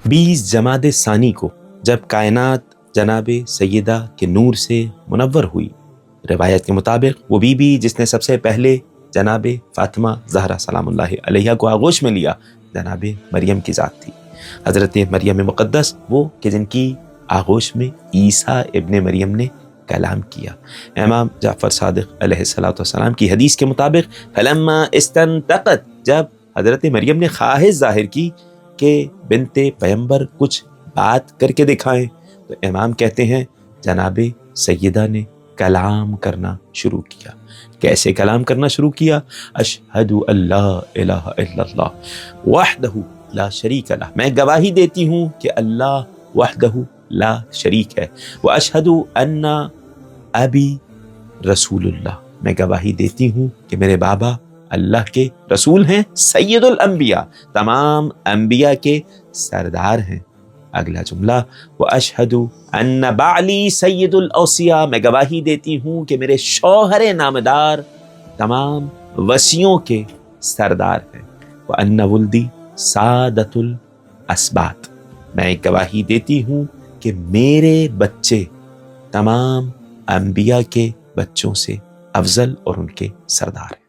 20 جماد ثانی کو جب کائنات جناب سیدہ کے نور سے منور ہوئی، روایت کے مطابق وہ بی بی جس نے سب سے پہلے جناب فاطمہ زہرا سلام اللہ علیہا کو آغوش میں لیا جناب مریم کی ذات تھی۔ حضرت مریم مقدس وہ کہ جن کی آغوش میں عیسیٰ ابن مریم نے کلام کیا۔ امام جعفر صادق علیہ السلام کی حدیث کے مطابق فلما استنطقت، جب حضرت مریم نے خواہش ظاہر کی کہ بنت پیغمبر کچھ بات کر کے دکھائیں، تو امام کہتے ہیں جناب سیدہ نے کلام کرنا شروع کیا۔ کیسے کلام کرنا شروع کیا؟ اشہد ان لا الہ الا اللہ وحدہ لا شریک لہ، میں گواہی دیتی ہوں کہ اللہ وحدہ لا شریک ہے، واشہد ان ابی رسول اللہ، میں گواہی دیتی ہوں کہ میرے بابا اللہ کے رسول ہیں، سید الانبیاء، تمام انبیاء کے سردار ہیں۔ اگلا جملہ واشہد ان بعلی سید الاوصیاء، میں گواہی دیتی ہوں کہ میرے شوہر نامدار تمام وصیوں کے سردار ہیں۔ وان ولدی سادۃ الاسباط، میں گواہی دیتی ہوں کہ میرے بچے تمام انبیاء کے بچوں سے افضل اور ان کے سردار ہیں۔